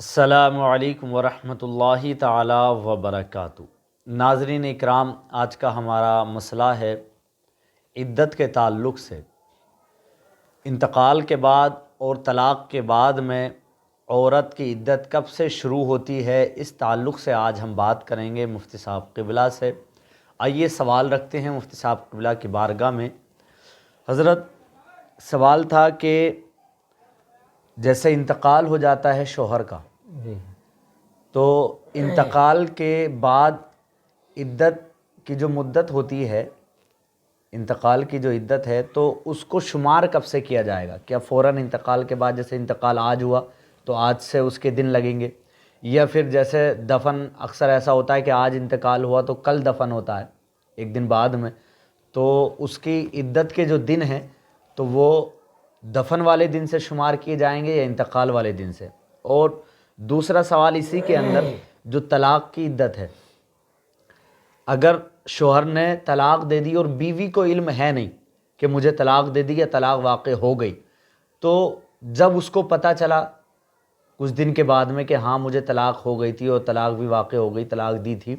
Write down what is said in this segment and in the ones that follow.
السلام علیکم ورحمۃ اللہ تعالی وبرکاتہ۔ ناظرین اکرام، آج کا ہمارا مسئلہ ہے عدت کے تعلق سے۔ انتقال کے بعد اور طلاق کے بعد میں عورت کی عدت کب سے شروع ہوتی ہے، اس تعلق سے آج ہم بات کریں گے مفتی صاحب قبلہ سے۔ آئیے سوال رکھتے ہیں مفتی صاحب قبلہ کی بارگاہ میں۔ حضرت، سوال تھا کہ جیسے انتقال ہو جاتا ہے شوہر کا، تو انتقال کے بعد عدت کی جو مدت ہوتی ہے، انتقال کی جو عدت ہے، تو اس کو شمار کب سے کیا جائے گا؟ کیا فوراً انتقال کے بعد، جیسے انتقال آج ہوا تو آج سے اس کے دن لگیں گے، یا پھر جیسے دفن اکثر ایسا ہوتا ہے کہ آج انتقال ہوا تو کل دفن ہوتا ہے ایک دن بعد میں، تو اس کی عدت کے جو دن ہیں تو وہ دفن والے دن سے شمار کیے جائیں گے یا انتقال والے دن سے؟ اور دوسرا سوال اسی کے اندر، جو طلاق کی عدت ہے، اگر شوہر نے طلاق دے دی اور بیوی کو علم ہے نہیں کہ مجھے طلاق دے دی یا طلاق واقع ہو گئی، تو جب اس کو پتہ چلا کچھ دن کے بعد میں کہ ہاں مجھے طلاق ہو گئی تھی اور طلاق بھی واقع ہو گئی، طلاق دی تھی،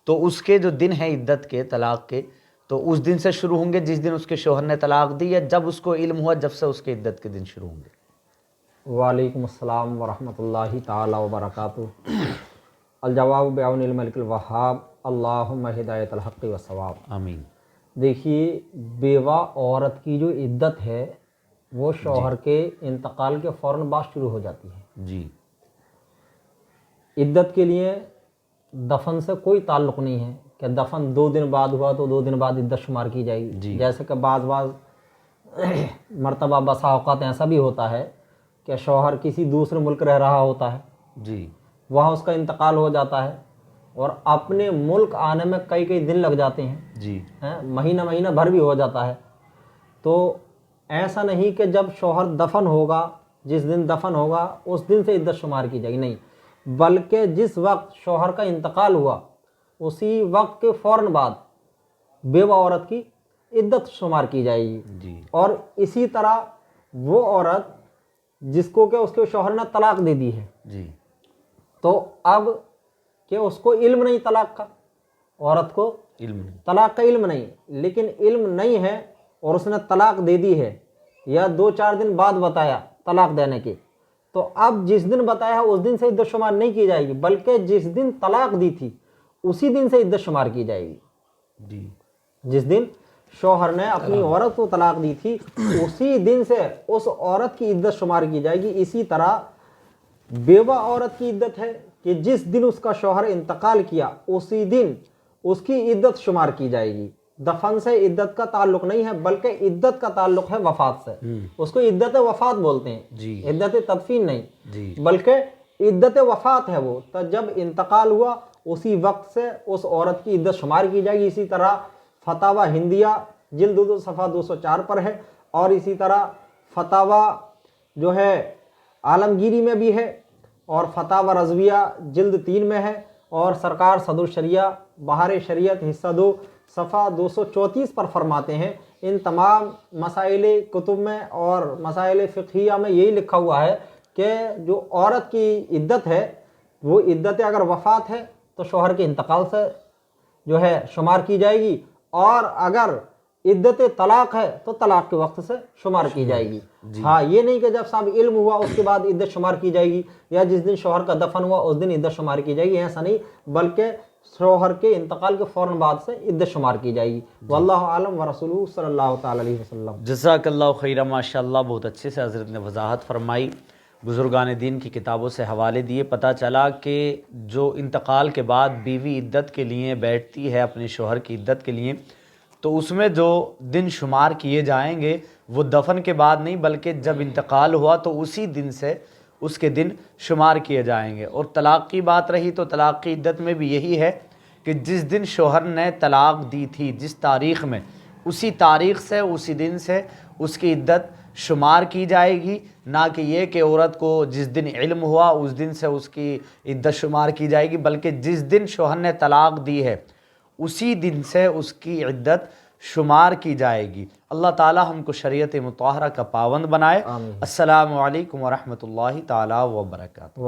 تو اس کے جو دن ہیں عدت کے، طلاق کے، تو اس دن سے شروع ہوں گے جس دن اس کے شوہر نے طلاق دی، یا جب اس کو علم ہوا جب سے اس کے عدت کے دن شروع ہوں گے؟ وعلیکم السلام ورحمۃ اللہ تعالی وبرکاتہ۔ الجواب بعون الملک الوہاب، اللہم ہدایت الحق والصواب۔ آمین۔ دیکھیے، بیوہ عورت کی جو عدت ہے وہ شوہر کے انتقال کے فوراً بعد شروع ہو جاتی ہے۔ جی۔ عدت کے لیے دفن سے کوئی تعلق نہیں ہے کہ دفن 2 دن بعد ہوا تو 2 دن بعد عدت شمار کی جائے گی۔ جیسے کہ بعض مرتبہ بسا اوقات ایسا بھی ہوتا ہے کہ شوہر کسی دوسرے ملک رہ رہا ہوتا ہے، جی، وہاں اس کا انتقال ہو جاتا ہے اور اپنے ملک آنے میں کئی دن لگ جاتے ہیں، جی، مہینہ بھر بھی ہو جاتا ہے۔ تو ایسا نہیں کہ جب شوہر دفن ہوگا، جس دن دفن ہوگا اس دن سے عدت شمار کی جائے گی، نہیں، بلکہ جس وقت شوہر کا انتقال ہوا اسی وقت کے فوراً بعد بیوہ عورت کی عدت شمار کی جائے گی۔ جی، اور اسی طرح وہ عورت جس کو کہ اس کے شوہر نے طلاق دے دی ہے، جی، تو اب کہ اس کو علم نہیں طلاق کا، عورت کو علم نہیں، طلاق کا علم نہیں، لیکن علم نہیں ہے اور اس نے طلاق دے دی ہے، یا 2-4 دن بعد بتایا طلاق دینے کے، تو اب جس دن بتایا ہے اس دن سے عدت شمار نہیں کی جائے گی، بلکہ جس دن طلاق دی تھی اسی دن سے عدت شمار کی جائے گی۔ جی، جس دن شوہر نے اپنی عورت کو طلاق دی تھی اسی دن سے اس عورت کی عدت شمار کی جائے گی۔ اسی طرح بیوہ عورت کی عدت ہے کہ جس دن اس کا شوہر انتقال کیا اسی دن اس کی عدت شمار کی جائے گی۔ دفن سے عدت کا تعلق نہیں ہے، بلکہ عدت کا تعلق ہے وفات سے، اس کو عدت وفات بولتے ہیں، جی، عدت تدفین نہیں، جی، بلکہ عدت وفات ہے وہ، تو جب انتقال ہوا اسی وقت سے اس عورت کی عدت شمار کی جائے گی۔ اسی طرح فتاوی ہندیہ جلد 2 صفحہ 204 پر ہے، اور اسی طرح فتاوی جو ہے عالمگیری میں بھی ہے، اور فتاوی رضویہ جلد 3 میں ہے، اور سرکار صدر الشریعہ بہار شریعت حصہ 2 صفحہ 234 پر فرماتے ہیں۔ ان تمام مسائل کتب میں اور مسائل فقہیہ میں یہی لکھا ہوا ہے کہ جو عورت کی عدت ہے وہ عدت اگر وفات ہے تو شوہر کے انتقال سے جو ہے شمار کی جائے گی، اور اگر عدت طلاق ہے تو طلاق کے وقت سے شمار کی جائے گی۔ ہاں، یہ نہیں کہ جب صاحب علم ہوا اس کے بعد عدت شمار کی جائے گی، یا جس دن شوہر کا دفن ہوا اس دن عدت شمار کی جائے گی، ایسا نہیں، بلکہ شوہر کے انتقال کے فوراً بعد سے عدت شمار کی جائے گی۔ واللہ عالم ورسولہ صلی اللہ تعالی علیہ وسلم۔ جزاک اللہ خیرہ، ماشاء اللہ، بہت اچھے سے حضرت نے وضاحت فرمائی، بزرگان دین کی کتابوں سے حوالے دیے، پتہ چلا کہ جو انتقال کے بعد بیوی عدت کے لیے بیٹھتی ہے اپنے شوہر کی عدت کے لیے، تو اس میں جو دن شمار کیے جائیں گے وہ دفن کے بعد نہیں، بلکہ جب انتقال ہوا تو اسی دن سے اس کے دن شمار کیے جائیں گے۔ اور طلاق کی بات رہی تو طلاق کی عدت میں بھی یہی ہے کہ جس دن شوہر نے طلاق دی تھی، جس تاریخ میں، اسی تاریخ سے، اسی دن سے اس کی عدت شمار کی جائے گی، نہ کہ یہ کہ عورت کو جس دن علم ہوا اس دن سے اس کی عدت شمار کی جائے گی، بلکہ جس دن شوہر نے طلاق دی ہے اسی دن سے اس کی عدت شمار کی جائے گی۔ اللہ تعالی ہم کو شریعت مطہرہ کا پابند بنائے۔ آمین۔ السلام علیکم ورحمۃ اللہ تعالی وبرکاتہ۔